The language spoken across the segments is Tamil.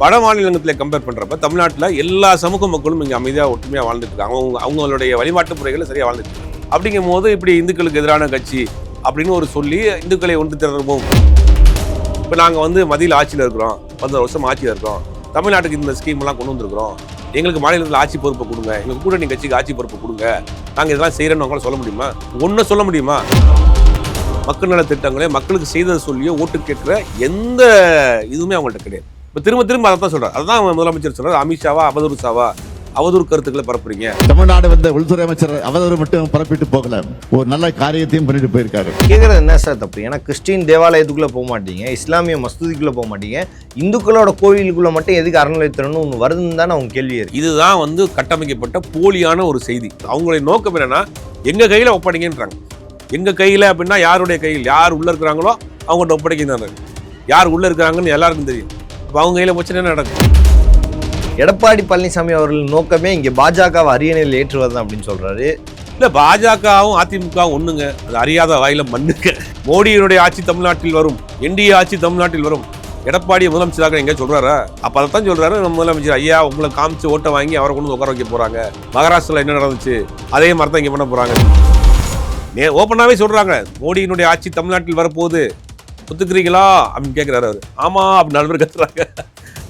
வட மாநிலங்களை கம்பேர் பண்ணுறப்ப தமிழ்நாட்டில் எல்லா சமூக மக்களும் இங்கே அமைதியாக ஒற்றுமையாக வாழ்ந்துட்டு இருக்காங்க. அவங்களுடைய வழிபாட்டு முறைகளை சரியாக வாழ்ந்துட்டு இருக்காங்க. அப்படிங்கும் போது இப்படி இந்துக்களுக்கு எதிரான கட்சி அப்படின்னு ஒரு சொல்லி இந்துக்களை ஒன்று திரவும். இப்போ நாங்கள் வந்து மத்தியில் ஆட்சியில் இருக்கிறோம், 15 வருஷம் ஆட்சியில் இருக்கிறோம், தமிழ்நாட்டுக்கு இந்த ஸ்கீம்லாம் கொண்டு வந்திருக்கிறோம், எங்களுக்கு மாநிலத்தில் ஆட்சி பொறுப்பை கொடுங்க, எங்கள் கூட்டணி கட்சிக்கு ஆட்சி பொறுப்பை கொடுங்க, நாங்கள் இதெல்லாம் செய்கிறோன்னு அவங்களால சொல்ல முடியுமா? ஒன்றும் சொல்ல முடியுமா? மக்கள் நல திட்டங்களே மக்களுக்கு செய்ததை சொல்லியோ ஓட்டு கேட்குற எந்த இதுவுமே அவங்கள்ட்ட கிடையாது. இப்போ திரும்ப திரும்ப அதை தான் சொல்கிறார். அதுதான் முதலமைச்சர் சொல்கிறார், அமித்ஷாவா அவதூறு கருத்துக்களை பரப்புறீங்க. தமிழ்நாடு வந்த உள்துறை அமைச்சர் அவதூறு மட்டும் பரப்பிட்டு போகல, ஒரு நல்ல காரியத்தையும் பண்ணிட்டு போயிருக்காரு. கேட்கறது என்ன சார் தப்பு? ஏன்னா கிறிஸ்டின் தேவாலயத்துக்குள்ள போக மாட்டீங்க, இஸ்லாமிய மசூதிக்குள்ள போக மாட்டீங்க, இந்துக்களோட கோயிலுக்குள்ள மட்டும் எதுக்கு அறநிலையத்துறைன்னு ஒன்று வருதுன்னு தானே அவங்க கேள்வி இருக்கு. இதுதான் வந்து கட்டமைக்கப்பட்ட போலியான ஒரு செய்தி. அவங்களுடைய நோக்கம் என்னன்னா எங்க கையில ஒப்படைங்கன்றாங்க. எங்க கையில அப்படின்னா யாருடைய கையில்? யார் உள்ள இருக்கிறாங்களோ அவங்கள்ட்ட ஒப்படைக்கிறாங்க. யார் உள்ள இருக்கிறாங்கன்னு எல்லாருக்கும் தெரியும். இப்போ அவங்க கையில பிரச்சனை என்ன நடக்கும்? எடப்பாடி பழனிசாமி அவர்கள் நோக்கமே இங்கே பாஜகவை அரியணையில் ஏற்றுவது அப்படின்னு சொல்றாரு. இல்லை, பாஜகவும் அதிமுகவும் ஒண்ணுங்க, அது அறியாத வாயில மண்ணுங்க. மோடியினுடைய ஆட்சி தமிழ்நாட்டில் வரும், என்டிஏ ஆட்சி தமிழ்நாட்டில் வரும். எடப்பாடி முதலமைச்சராக எங்க சொல்றாரா? அப்ப அதைத்தான் சொல்றாரு நம்ம முதலமைச்சர். ஐயா, உங்களை காமிச்சு ஓட்டை வாங்கி அவரை கொண்டு உட்கார வைக்க போறாங்க. மகாராஷ்டிரால என்ன நடந்துச்சு அதே மாதிரி தான் இங்க பண்ண போறாங்க. ஓப்பனாவே சொல்றாங்க, மோடியினுடைய ஆட்சி தமிழ்நாட்டில் வரப்போகுது, ஒத்துக்கிறீங்களா அப்படின்னு கேட்கிறாரு அவர். ஆமா அப்படின்னு 4 பேர் கத்துறாங்க.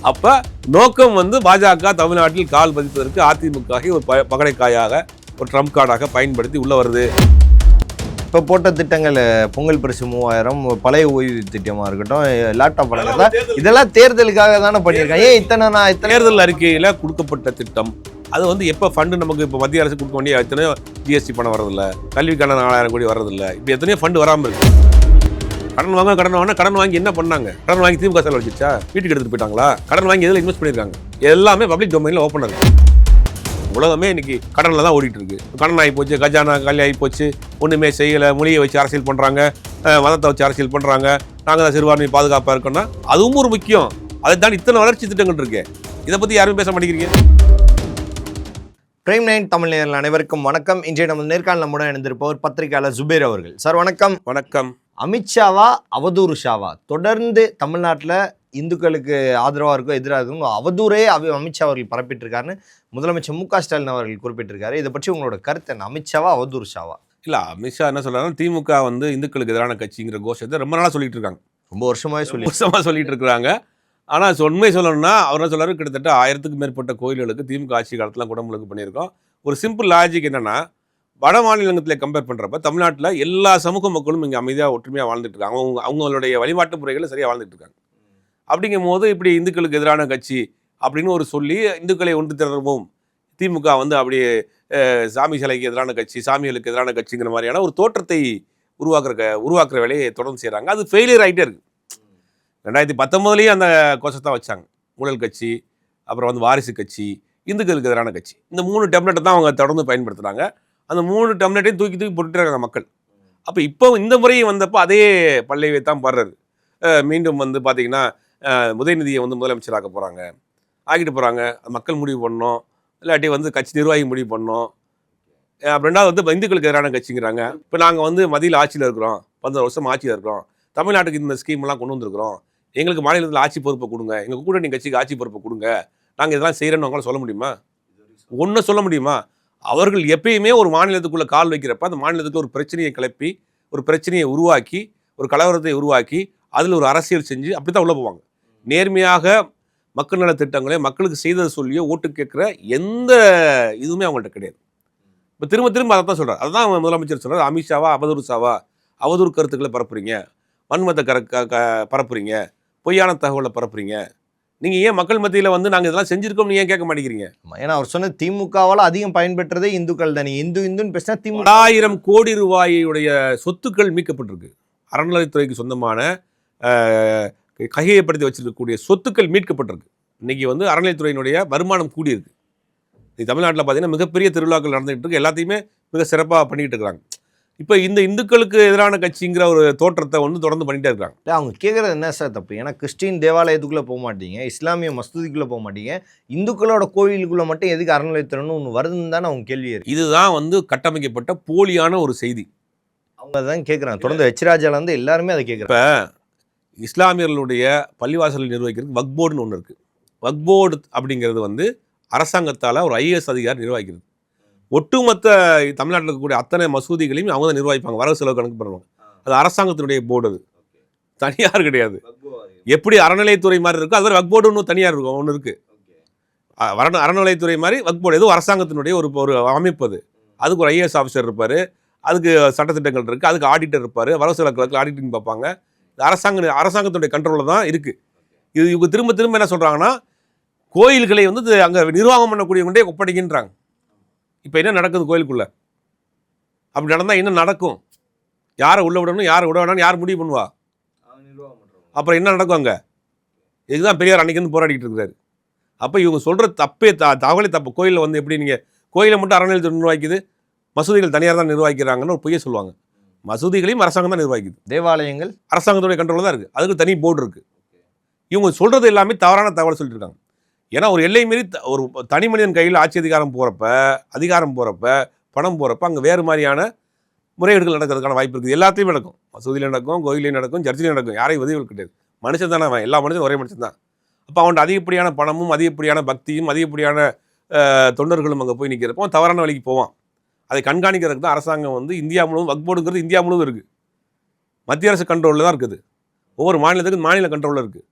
அப்ப நோக்கம் வந்து பாஜக தமிழ்நாட்டில் கால் பதிப்பதற்கு அதிமுக ஒரு பகடைக்காயாக, ஒரு ட்ரம்ப் கார்டாக பயன்படுத்தி உள்ள வருது. இப்போ போட்ட திட்டங்கள் பொங்கல் பரிசு 3000, பழைய ஓய்வு திட்டமாக இருக்கட்டும், லேப்டாப் வழங்குறதா, இதெல்லாம் தேர்தலுக்காக தானே பண்ணியிருக்காங்க. ஏன் இத்தனை தேர்தல் அறிக்கையில் கொடுக்கப்பட்ட திட்டம் அது வந்து எப்போ ஃபண்டு நமக்கு இப்போ மத்திய அரசு கொடுக்க வேண்டிய எத்தனையோ ஜிஎஸ்டி பணம் வரதில்லை, கல்விக்கான 4000 கோடி வரதில்லை, இப்போ எத்தனையோ ஃபண்டு வராமல் இருக்கு. கடன் வாங்கி என்ன பண்ணாங்க? கடன் வாங்கி திமுக செலவு வச்சுச்சா? வீட்டுக்கு எடுத்துட்டு போயிட்டாங்களா? கடன் வாங்கி எதில் இன்வெஸ்ட் பண்ணியிருக்காங்க? எல்லாமே பப்ளிக் டொமைனில் ஓப்பன் இருக்கு. உலகமே இன்னைக்கு கடனில் தான் ஓடிட்டு இருக்கு. கடன் ஆகி போச்சு, கஜானா காலி ஆகி போச்சு, ஒன்றுமே செய்யலை, மொழியை வச்சு அரசியல் பண்ணுறாங்க, மதத்தை வச்சு அரசியல் பண்ணுறாங்க, நாங்கள் தான் சிறுபான்மை பாதுகாப்பாக இருக்கோம்னா அதுவும் ஒரு முக்கியம். அதை தான் இத்தனை வளர்ச்சி திட்டங்கள் இருக்கு. இதை பற்றி யாரும் பேச மாட்டேங்கிறீங்க. பிரைம் 9 தமிழ் நேயர்கள் அனைவருக்கும் வணக்கம். இன்றைய நம்ம நேர்காணல் நம்முடன் இணைந்திருப்பவர் பத்திரிகையாளர் ஜுபேர் அவர்கள். சார் வணக்கம். வணக்கம். அமித்ஷாவா அவதூறு ஷாவா? தொடர்ந்து தமிழ்நாட்டில் இந்துக்களுக்கு ஆதரவாக இருக்கும், எதிராக இருக்கும் அவதூறே அமித்ஷா அவர்கள் பரப்பிட்டு இருக்காருன்னு முதலமைச்சர் மு.க. ஸ்டாலின் அவர்கள் குறிப்பிட்டிருக்காரு. இதை பற்றி உங்களோட கருத்து என்ன? அமித்ஷாவா அவதூறு ஷாவா? இல்லை, அமித்ஷா என்ன சொல்றாருன்னா, திமுக வந்து இந்துக்களுக்கு எதிரான கட்சிங்கிற கோஷத்தை ரொம்ப நாளாக சொல்லிட்டு இருக்காங்க. ரொம்ப வருஷமாக சொல்லிட்டு இருக்கிறாங்க. ஆனால் உண்மை சொல்லணும்னா அவர் என்ன சொல்றாரு, கிட்டத்தட்ட 1000க்கும் மேற்பட்ட கோயில்களுக்கு திமுக ஆட்சி காலத்தில் குடமுழுக்கு பண்ணியிருக்கோம். ஒரு சிம்பிள் லாஜிக் என்னன்னா, வட மாநிலங்களை கம்பேர் பண்ணுறப்ப தமிழ்நாட்டில் எல்லா சமூக மக்களும் இங்கே அமைதியாக ஒற்றுமையாக வாழ்ந்துட்டு இருக்காங்க. அவங்களுடைய வழிபாட்டு முறைகளை சரியாக வாழ்ந்துட்டு இருக்காங்க. அப்படிங்கும் போது இப்படி இந்துக்களுக்கு எதிரான கட்சி அப்படின்னு ஒரு சொல்லி இந்துக்களை ஒன்று திரவும், திமுக வந்து அப்படியே சாமி சிலைக்கு எதிரான கட்சி, சாமிகளுக்கு எதிரான கட்சிங்கிற மாதிரியான ஒரு தோற்றத்தை உருவாக்குற வேலையை தொடர்ந்து செய்கிறாங்க. அது ஃபெயிலியர் ஆகிட்டே இருக்கு. 2019 அந்த கோஷத்தை வச்சாங்க. ஊழல் கட்சி, அப்புறம் வந்து வாரிசு கட்சி, இந்துக்களுக்கு எதிரான கட்சி, இந்த 3 டெம்ப்ளேட்டை தான் அவங்க தொடர்ந்து பயன்படுத்துகிறாங்க. அந்த 3 டெம்ப்ளேட்டையும் தூக்கி போட்டுட்டு இருக்காங்க மக்கள். அப்போ இப்போ இந்த முறையும் வந்தப்போ அதே பல்லையை தான் பாடுறாரு. மீண்டும் வந்து பார்த்தீங்கன்னா உதயநிதியை வந்து முதலமைச்சராக்க போகிறாங்க, ஆக்கிட்டு போகிறாங்க. மக்கள் முடிவு பண்ணோம், இல்லாட்டி வந்து கட்சி நிர்வாகி முடிவு பண்ணோம். அப்படின்னா வந்து இந்துக்களுக்கு எதிரான கட்சிங்கிறாங்க. இப்போ நாங்கள் வந்து மத்தியில் ஆட்சியில் இருக்கிறோம், 15 வருஷம் ஆட்சியில் இருக்கிறோம், தமிழ்நாட்டுக்கு இந்த ஸ்கீம்லாம் கொண்டு வந்திருக்கிறோம், எங்களுக்கு மாநிலத்தில் ஆட்சி பொறுப்பை கொடுங்க, எங்கள் கூட்டணி கட்சிக்கு ஆட்சி பொறுப்பை கொடுங்க, நாங்கள் இதெல்லாம் செய்கிறோன்னு அவங்களால சொல்ல முடியுமா? ஒன்றும் சொல்ல முடியுமா? அவர்கள் எப்பயுமே ஒரு மாநிலத்துக்குள்ளே கால் வைக்கிறப்ப அந்த மாநிலத்துக்கு ஒரு பிரச்சனையை கிளப்பி, ஒரு பிரச்சனையை உருவாக்கி, ஒரு கலவரத்தை உருவாக்கி, அதில் ஒரு அரசியல் செஞ்சு அப்படி தான் உள்ளே போவாங்க. நேர்மையாக மக்கள் நல திட்டங்களே மக்களுக்கு செய்ததை சொல்லியோ ஓட்டு கேட்குற எந்த இதுவுமே அவங்கள்ட்ட கிடையாது. இப்போ திரும்ப திரும்ப அதை தான் சொல்கிறார். அதுதான் முதலமைச்சர் சொல்கிறார், அமித்ஷாவா அவதூறு கருத்துக்களை பரப்புறீங்க, வன்மத்தை பரப்புறீங்க, பொய்யான தகவலை பரப்புறீங்க. நீங்கள் ஏன் மக்கள் மத்தியில் வந்து நாங்கள் இதெல்லாம் செஞ்சுருக்கோம் நீங்கள் ஏன் கேட்க மாட்டேங்கிறீங்க? ஏன்னா அவர் சொன்ன திமுகவால் அதிகம் பயன்பெற்றதே இந்துக்கள் தான். இந்துன்னு பேசினா திமுக 1000 கோடி ரூபாயுடைய சொத்துக்கள் மீட்கப்பட்டிருக்கு. அறநிலையத்துறைக்கு சொந்தமான கையப்படுத்தி வச்சிருக்கக்கூடிய சொத்துக்கள் மீட்கப்பட்டிருக்கு. இன்னைக்கு வந்து அறநிலையத்துறையினுடைய வருமானம் கூடியிருக்கு. இது தமிழ்நாட்டில் பார்த்தீங்கன்னா மிகப்பெரிய திருவிழாக்கள் நடந்துகிட்டு இருக்கு, எல்லாத்தையுமே மிக சிறப்பாக பண்ணிக்கிட்டு இருக்கிறாங்க. இப்போ இந்த இந்துக்களுக்கு எதிரான கட்சிங்கிற ஒரு தோற்றத்தை வந்து தொடர்ந்து பண்ணிகிட்டே இருக்காங்க. அவங்க கேட்குறது என்ன சார் தப்பு? ஏன்னா கிறிஸ்டின் தேவாலயத்துக்குள்ளே போக மாட்டீங்க, இஸ்லாமிய மசூதிக்குள்ளே போக மாட்டீங்க, இந்துக்களோட கோயிலுக்குள்ளே மட்டும் எதுக்கு அறநிலையத்துறைன்னு ஒன்று வருதுன்னு தானே அவங்க கேள்வி இருக்கு. இதுதான் வந்து கட்டமைக்கப்பட்ட போலியான ஒரு செய்தி. அவங்க தான் கேட்குறாங்க. தொடர்ந்து ஹெச்ராஜால வந்து எல்லாருமே அதை கேட்குறாங்க. இப்போ இஸ்லாமியர்களுடைய பள்ளிவாசல் நிர்வகிக்கிறதுக்கு வக்ஃப் போர்டுன்னு ஒன்று இருக்குது. வக்ஃப் போர்டு அப்படிங்கிறது வந்து அரசாங்கத்தால் ஒரு ஐஏஎஸ் அதிகாரி நிர்வகிக்கிறது. ஒட்டுமொத்த தமிழ்நாட்டில் இருக்கக்கூடிய அத்தனை மசூதிகளையும் அவங்க தான் நிர்வகிப்பாங்க, வரவு செலவு கணக்கு பண்ணுவாங்க. அது அரசாங்கத்தினுடைய போர்டு, அது தனியார் கிடையாது. எப்படி அறநிலையத்துறை மாதிரி இருக்கோ அது மாதிரி வக்ஃப் போர்டு ஒன்று தனியார் இருக்கும், ஒன்று இருக்குது. அறநிலையத்துறை மாதிரி வக்ஃப் போர்டு ஏதோ அரசாங்கத்தினுடைய ஒரு அமைப்பு. அதுக்கு ஒரு ஐஏஎஸ் ஆஃபீஸர் இருப்பார், அதுக்கு சட்டத்திட்டங்கள் இருக்குது, அதுக்கு ஆடிட்டர் இருப்பார், வரவு செலவு கணக்கு ஆடிட்டிங் பார்ப்பாங்க. அரசாங்கத்தினுடைய கண்ட்ரோலில் தான் இருக்குது. இவங்க திரும்ப திரும்ப என்ன சொல்கிறாங்கன்னா, கோயில்களை வந்து அங்கே நிர்வாகம் பண்ணக்கூடியவங்களே ஒப்படைக்கின்றாங்க. இப்போ என்ன நடக்குது கோயிலுக்குள்ளே? அப்படி நடந்தால் என்ன நடக்கும்? யாரை உள்ள விடணும், யாரை விட வேணாம்னு யார் முடிவு பண்ணுவா? அப்புறம் என்ன நடக்கும் அங்கே? இதுதான் பெரியார் அன்னைக்கு போராடிட்டு இருக்கிறாரு. அப்போ இவங்க சொல்கிற தகவலே தப்பு. கோயிலில் வந்து எப்படி நீங்கள் கோயிலை மட்டும் அறநிலையத்துறை நிர்வகிக்குது, மசூதிகள் தனியார் தான் நிர்வகிக்கிறாங்கன்னு ஒரு பொய்யை சொல்லுவாங்க. மசூதிகளையும் அரசாங்கம் தான் நிர்வகிக்குது. தேவாலயங்கள் அரசாங்கத்துடைய கண்ட்ரோலில் தான் இருக்குது, அதுக்கு தனி போர்டு இருக்குது. இவங்க சொல்கிறது எல்லாமே தவறான தகவல் சொல்லிட்டு இருக்காங்க. ஏன்னா ஒரு எல்லை மீறி ஒரு தனி மனிதன் கையில் ஆட்சி அதிகாரம் போகிறப்ப பணம் போகிறப்ப அங்கே வேறு மாதிரியான முறைகேடுகள் நடக்கிறதுக்கான வாய்ப்பு இருக்குது. எல்லாத்தையும் நடக்கும், மசூதியில் நடக்கும், கோயிலையும் நடக்கும், சர்ச்சிலையும் நடக்கும். யாரையும் உதவிகள் கிடையாது. மனுஷன் தானே அவன், எல்லா மனுஷனும் ஒரே மனுஷன் தான். அப்போ அவன்கிட்ட அதிகப்படியான பணமும் அதிகப்படியான பக்தியும் அதிகப்படியான தொண்டர்களும் அங்கே போய் நிற்கிறப்போ தவறான வழிக்கு போவான். அதை கண்காணிக்கிறதுக்கு தான் அரசாங்கம் வந்து இந்தியா முழுவதும் வக்ஃப் போர்டுங்கிறது இந்தியா முழுவதும் இருக்குது. மத்திய அரசு கண்ட்ரோலில் தான் இருக்குது, ஒவ்வொரு மாநிலத்துக்கும் மாநில கண்ட்ரோலில் இருக்குது.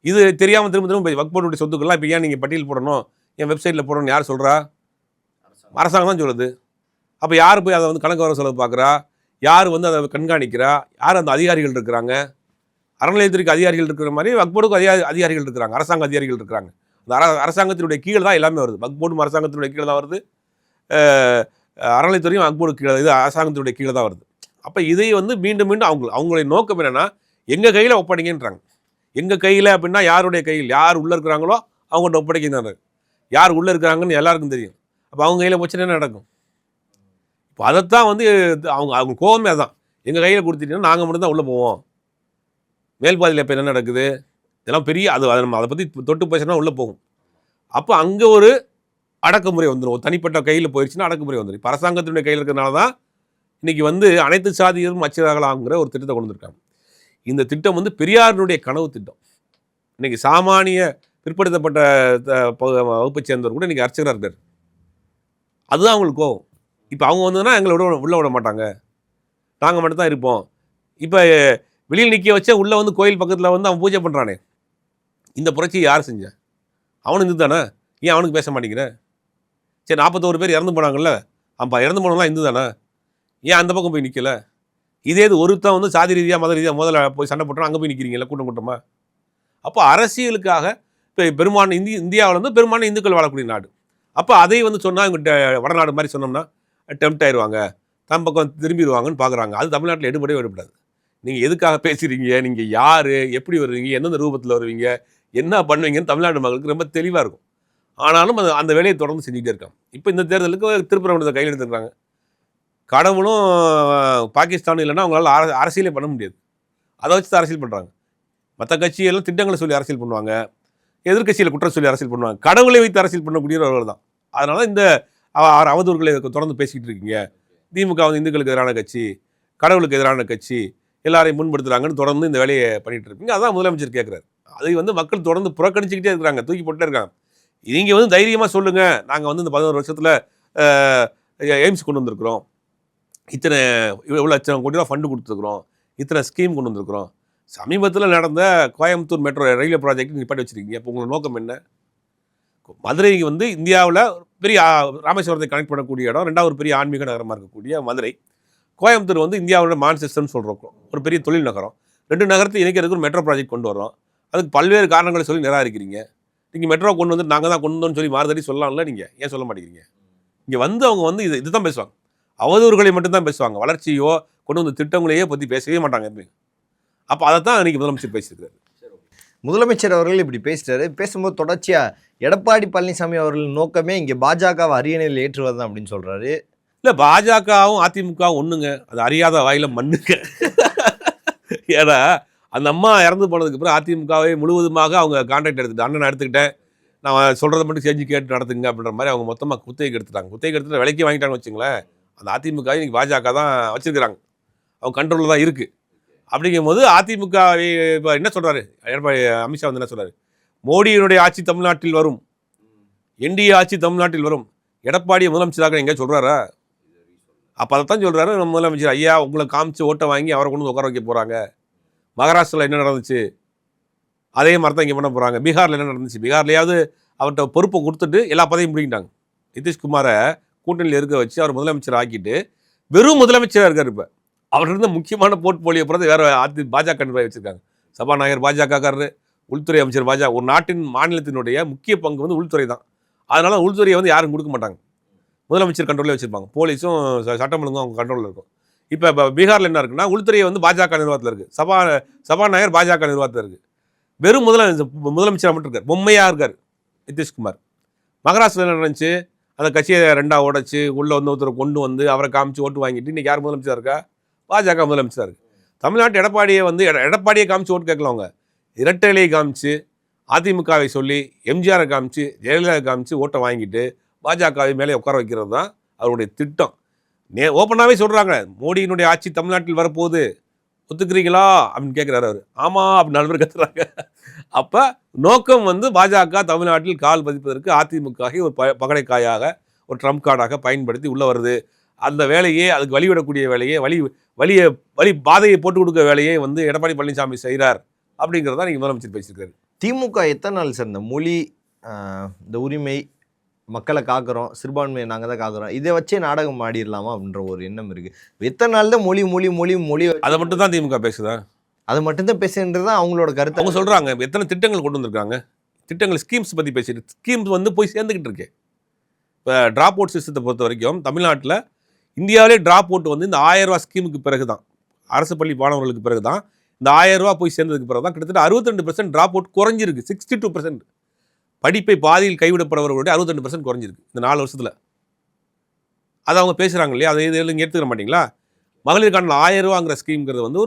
இது தெரியாமல் திரும்ப வக்ஃப் போர்டுடைய சொத்துக்கள்லாம் இப்போ ஏன் நீங்கள் பட்டியல் போடணும், என் வெப்சைட்டில் போடணும்னு யார் சொல்கிறா? அரசாங்கம் தான் சொல்லுது. அப்போ யார் போய் அதை வந்து கணக்கு வர செலவு பார்க்குறா? யார் வந்து அதை கண்காணிக்கிறா? யார் அந்த அதிகாரிகள் இருக்கிறாங்க? அறநிலையத்துறைக்கு அதிகாரிகள் இருக்கிற மாதிரி வக்ஃப் போர்டுக்கு அதிகாரிகள் இருக்கிறாங்க, அரசாங்க அதிகாரிகள் இருக்கிறாங்க. அந்த அரசாங்கத்தினுடைய கீழே தான் எல்லாமே வருது. வக்ஃப் போர்டும் அரசாங்கத்தினுடைய கீழே தான் வருது, அறநிலையத்துறையும் வக்ஃப் போர்டு கீழே, இது அரசாங்கத்தினுடைய கீழே தான் வருது. அப்போ இதை வந்து மீண்டும் மீண்டும் அவங்களுடைய நோக்கம் என்னென்னா, எங்கள் கையில் ஒப்படைங்கன்றாங்க. எங்கள் கையில் அப்படின்னா யாருடைய கையில்? யார் உள்ளே இருக்கிறாங்களோ அவங்கள்ட்ட ஒப்படைக்கிறாங்க. யார் உள்ளே இருக்கிறாங்கன்னு எல்லாருக்கும் தெரியும். அப்போ அவங்க கையில் பிரச்சனை என்ன நடக்கும்? இப்போ அதைத்தான் வந்து அவங்க கோவமே அதான். எங்கள் கையில் கொடுத்துட்டீங்கன்னா நாங்கள் மட்டும் தான் உள்ளே போவோம். மேல்பாதியில் இப்போ என்ன நடக்குது? இதெல்லாம் பெரிய நம்ம அதை பற்றி தொட்டு பேசினா உள்ளே போகும். அப்போ அங்கே ஒரு அடக்குமுறை வந்துடும். ஒரு தனிப்பட்ட கையில் போயிடுச்சுன்னா அடக்குமுறை வந்துடும். இப்போ அரசாங்கத்தினுடைய கையில் இருக்கிறதுனால தான் இன்றைக்கி வந்து அனைத்து சாதியரும் அச்சராகலாங்கிற ஒரு திட்டத்தை கொண்டு வந்திருக்காங்க. இந்த திட்டம் வந்து பெரியாரினுடைய கனவு திட்டம். இன்றைக்கி சாமானிய பிற்படுத்தப்பட்ட வகுப்பை சேர்ந்தவர் கூட இன்றைக்கி அர்ச்சகராக இருக்கார். அதுதான் அவங்களுக்கு கோவம். இப்போ அவங்க வந்ததுன்னா எங்களை உள்ளே விட மாட்டாங்க, நாங்கள் மட்டும் தான் இருப்போம். இப்போ வெளியில் நிற்க வச்சா உள்ளே வந்து கோயில் பக்கத்தில் வந்து அவன் பூஜை பண்ணுறானே, இந்த புரட்சியை யார் செஞ்சா? அவனு இந்து தானே, ஏன் அவனுக்கு பேச மாட்டேங்கிற? சரி, 41 பேர் இறந்து போனாங்கல்ல, அப்போ இறந்து போனவங்களாம் இந்து தானே, ஏன் அந்த பக்கம் போய் நிற்கல? இதே இது ஒருத்தன் வந்து சாதி ரீதியாக மத ரீதியாக முதல்ல போய் சண்டை போட்டோம், அங்கே போய் நிற்கிறீங்களா கூட்டம் கூட்டமாக? அப்போ அரசியலுக்காக இப்போ பெரும்பான்மை இந்தியாவில் வந்து பெரும்பான்மை இந்துக்கள் வாழக்கூடிய நாடு. அப்போ அதை வந்து சொன்னால் இவங்க வடநாடு மாதிரி சொன்னோம்னா டெம்ப்ட் ஆயிடுவாங்க, தம் பக்கம் திரும்பிடுவாங்கன்னு பார்க்குறாங்க. அது தமிழ்நாட்டில் எடுபடாது. நீங்கள் எதுக்காக பேசுகிறீங்க, நீங்கள் யார், எப்படி வருவீங்க, எந்தெந்த ரூபத்தில் வருவீங்க, என்ன பண்ணுவீங்கன்னு தமிழ்நாடு மக்களுக்கு ரொம்ப தெளிவாக இருக்கும். ஆனாலும் அந்த வேலையை தொடர்ந்து செஞ்சுக்கிட்டே இருக்காங்க. இப்போ இந்த தேர்தலுக்கு திருப்பரங்குன்றத்தை கையில் எடுத்துருக்காங்க. கடவுளும் பாகிஸ்தானும் இல்லைன்னா அவங்களால அரசியலே பண்ண முடியாது. அதை வச்சு தான் அரசியல் பண்ணுறாங்க. மற்ற கட்சியெல்லாம் திட்டங்களை சொல்லி அரசியல் பண்ணுவாங்க, எதிர்கட்சியில் குற்றம் சொல்லி அரசியல் பண்ணுவாங்க. கடவுளை வைத்து அரசியல் பண்ணக்கூடியவர்கள் தான். அதனால இந்த அவதூறுகளை தொடர்ந்து பேசிக்கிட்டு இருக்கீங்க. திமுக வந்து இந்துக்களுக்கு எதிரான கட்சி, கடவுளுக்கு எதிரான கட்சி, எல்லாரையும் முன்படுத்துகிறாங்கன்னு தொடர்ந்து இந்த வேலையை பண்ணிகிட்டு இருப்பீங்க. அதான் முதலமைச்சர் கேட்குறாரு. அதை வந்து மக்கள் தொடர்ந்து புறக்கணிச்சிக்கிட்டே இருக்கிறாங்க, தூக்கி போட்டுட்டே இருக்காங்க. நீங்கள் வந்து தைரியமாக சொல்லுங்கள், நாங்கள் வந்து இந்த 11 வருஷத்தில் எய்ம்ஸ் கொண்டு வந்திருக்கிறோம், இத்தனை இவ்வளோ லட்சம் கோடி ரூபா ஃபண்டு கொடுத்துருக்குறோம், இத்தனை ஸ்கீம் கொண்டு வந்திருக்கிறோம். சமீபத்தில் நடந்த கோயம்புத்தூர் மெட்ரோ ரயில்வே ப்ராஜெக்ட் நிப்பாட்டி வச்சுருக்கீங்க. இப்போ உங்களோட நோக்கம் என்ன? மதுரைக்கு வந்து இந்தியாவில் பெரிய ராமேஸ்வரத்தை கனெக்ட் பண்ணக்கூடிய இடம், ரெண்டாவது ஒரு பெரிய ஆன்மீக நகரமாக இருக்கக்கூடிய மதுரை. கோயம்புத்தூர் வந்து இந்தியாவோட மான்செஸ்டர்னு சொல்கிறோம், ஒரு பெரிய தொழில் நகரம். 2 நகரத்தை இணைக்கிறதுக்கு ஒரு மெட்ரோ ப்ராஜெக்ட் கொண்டு வரோம். அதுக்கு பல்வேறு காரணங்களை சொல்லி நிராகரிக்கிறீங்க. நீங்கள் மெட்ரோ கொண்டு வந்து நாங்கள் தான் கொண்டு வந்தோம்னு சொல்லி மாறுதடி சொல்லலாம்ல, நீங்கள் ஏன் சொல்ல மாட்டேங்கிறீங்க? இங்கே வந்து அவங்க வந்து இதுதான் பேசுவாங்க, அவதூறுகளை மட்டும்தான் பேசுவாங்க. வளர்ச்சியோ கொண்டு வந்த திட்டங்களையே பற்றி பேசவே மாட்டாங்க எப்பயும். அப்போ அதை தான் இன்றைக்கி முதலமைச்சர் பேசியிருக்காரு. முதலமைச்சர் அவர்கள் இப்படி பேசிட்டாரு. பேசும்போது தொடர்ச்சியாக எடப்பாடி பழனிசாமி அவர்கள் நோக்கமே இங்கே பாஜகவை அரியணையில் ஏற்றுவது தான் அப்படின்னு சொல்கிறாரு. இல்லை, பாஜகவும் அதிமுகவும் ஒன்றுங்க, அது அறியாத வாயில மண்ணுங்க. ஏன்னா அந்த அம்மா இறந்து போனதுக்கப்புறம் அதிமுகவை முழுவதுமாக அவங்க கான்ட்ராக்ட் எடுத்துட்டு, அண்ணன் எடுத்துக்கிட்டேன், நான் சொல்கிறத மட்டும் செஞ்சு கேட்டு நடத்துங்க அப்படின்ற மாதிரி அவங்க மொத்தமாக குத்தகைக்கு எடுத்துட்டாங்க. குத்தகைக்கு எடுத்துட்டு விலைக்கு வாங்கிட்டாங்கன்னு வச்சுங்களேன். அந்த அதிமுக இன்னைக்கு பாஜக தான் வச்சுருக்கிறாங்க, அவங்க கண்ட்ரோலில் தான் இருக்குது. அப்படிங்கும்போது அதிமுக இப்போ என்ன சொல்கிறாரு எடப்பாடி, அமித்ஷா வந்து என்ன சொல்கிறாரு, மோடியினுடைய ஆட்சி தமிழ்நாட்டில் வரும், என்டிஏ ஆட்சி தமிழ்நாட்டில் வரும். எடப்பாடியை முதலமைச்சராக எங்கே சொல்கிறாரா? அப்போ அதைத்தான் சொல்கிறாரு நம்ம முதலமைச்சர். ஐயா, உங்களை காமிச்சு ஓட்டை வாங்கி அவரை கொண்டு வந்து உட்கார வைக்க போகிறாங்க. மகாராஷ்டிராவில் என்ன நடந்துச்சு அதே மாதிரி தான் இங்கே பண்ண போகிறாங்க. பீகாரில் என்ன நடந்துச்சு, பீகார்லையாவது அவர்கிட்ட பொறுப்பை கொடுத்துட்டு எல்லா பதவியும் பிடிக்கிட்டாங்க. நிதிஷ்குமாரை கூட்டணியில் இருக்க வச்சு அவர் முதலமைச்சர் ஆக்கிட்டு வெறும் முதலமைச்சராக இருக்கார். இப்போ அவர் இருந்த முக்கியமான போர்ட்போலியோ பிறகு வேறு பாஜக நிர்வாகி வச்சுருக்காங்க. சபாநாயகர் பாஜகக்காரரு, உள்துறை அமைச்சர் பாஜக. ஒரு நாட்டின் மாநிலத்தினுடைய முக்கிய பங்கு வந்து உள்துறை தான். அதனால் உள்துறையை வந்து யாரும் கொடுக்க மாட்டாங்க, முதலமைச்சர் கண்ட்ரோலே வச்சுருப்பாங்க. போலீஸும் சட்டம் ஒழுங்கும் அவங்க கண்ட்ரோலில் இருக்கும். இப்போ பீகாரில் என்ன இருக்குன்னா, உள்துறையை வந்து பாஜக நிர்வாகத்தில் இருக்குது, சபாநாயகர் பாஜக நிர்வாகத்தில் இருக்குது. வெறும் முதலமைச்சராக மட்டும் இருக்கார், பொம்மையாக இருக்கார் நிதிஷ்குமார். மகாராஷ்டிராவில் என்ன நடந்துச்சு, அந்த கட்சியை ரெண்டாக உடைச்சு உள்ளே வந்து ஒருத்தரை கொண்டு வந்து அவரை காமிச்சு ஓட்டு வாங்கிட்டு இன்றைக்கி யார் முதலமைச்சராக இருக்கா? பாஜக முதலமைச்சராக இருக்குது. தமிழ்நாட்டு எடப்பாடியை வந்து எடப்பாடியை காமிச்சு ஓட்டு கேட்கலாம். அவங்க இரட்டை இலையை காமிச்சு, அதிமுகவை சொல்லி, எம்ஜிஆரை காமிச்சு, ஜெயலலிதா காமிச்சு ஓட்டை வாங்கிட்டு பாஜகவை மேலே உட்கார வைக்கிறது தான் அவருடைய திட்டம். ஓப்பனாகவே சொல்கிறாங்க, மோடியினுடைய ஆட்சி தமிழ்நாட்டில் வரப்போகுது, ஒத்துக்கிறீங்களா அப்படின்னு கேட்குறாரு அவர். ஆமாம் அப்படின்னு 4 பேர் கத்துறாங்க. அப்போ நோக்கம் வந்து பாஜக தமிழ்நாட்டில் கால் பதிப்பதற்கு அதிமுக ஒரு பகடைக்காயாக, ஒரு ட்ரம்ப் கார்டாக பயன்படுத்தி உள்ளே வருது. அந்த வேலையே, அதுக்கு வழிவிடக்கூடிய வேலையே, வழி பாதையை போட்டு கொடுக்க வேலையே வந்து எடப்பாடி பழனிசாமி செய்கிறார் அப்படிங்கிறத நீங்கள் முதலமைச்சர் பேசியிருக்காரு. திமுக எத்தனை நாள் சார் இந்த மொழி, இந்த உரிமை, மக்களை காக்கிறோம், சிறுபான்மையை நாங்கள் தான் காக்கிறோம், இதை வச்சே நாடகம் ஆடிடலாமா அப்படின்ற ஒரு எண்ணம் இருக்குது. எத்தனை நாள் தான் மொழி மொழி மொழி மொழி அதை மட்டும் தான் திமுக பேசுதா? அது மட்டும்தான் பேசுன்றது தான் அவங்களோட கருத்து. அவங்க சொல்கிறாங்க எத்தனை திட்டங்கள் கொண்டு வந்திருக்காங்க, திட்டங்கள் ஸ்கீம்ஸ் பற்றி பேசிட்டு, ஸ்கீம்ஸ் வந்து போய் சேர்ந்துக்கிட்டு இருக்கேன். இப்போ ட்ராப் அவுட் சிஸ்டத்தை பொறுத்த வரைக்கும் தமிழ்நாட்டில், இந்தியாவிலே ட்ராப் அவுட் வந்து இந்த 1000 ரூபா ஸ்கீமுக்கு பிறகு தான், அரசு பள்ளி மாணவர்களுக்கு பிறகு தான், இந்த 1000 ரூபா போய் சேர்ந்ததுக்கு பிறகு தான் கிட்டத்தட்ட 62% ட்ராப் அவுட் குறைஞ்சிருக்கு. 62% படிப்பை பாதியில் கைவிடப்படுறவர்களுடைய 62% குறைஞ்சிருக்கு இந்த 4 வருஷத்தில். அதை அவங்க பேசுகிறாங்க இல்லையா? அதை இதில் நீங்கள் எடுத்துக்க மாட்டிங்களா? மகளிருக்கான 1000 ரூபாங்கிற ஸ்கீம்ங்கிறது வந்து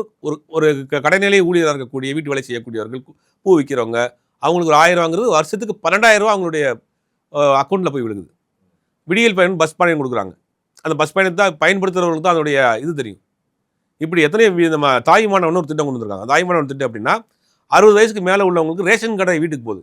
ஒரு கடைநிலை ஊழியராக இருக்கக்கூடிய, வீட்டு வேலை செய்யக்கூடியவர்கள், பூ விற்கிறவங்க, அவங்களுக்கு ஒரு 1000 ரூபாங்கிறது வருஷத்துக்கு 12,000 ரூபா அவங்களுடைய அக்கௌண்ட்டில் போய் விடுது. விடியல் பயணம், பஸ் பயணம் கொடுக்குறாங்க. அந்த பஸ் பயணத்தை பயன்படுத்துகிறவங்களுக்கு தான் அதனுடைய இது தெரியும். இப்படி எத்தனையோ நம்ம தாய்மானவன் ஒரு திட்டம் கொண்டு வந்திருக்காங்க. தாய்மானவன் திட்டம் அப்படின்னா 60 வயசுக்கு மேலே உள்ளவங்களுக்கு ரேஷன் கடை வீட்டுக்கு போகுது.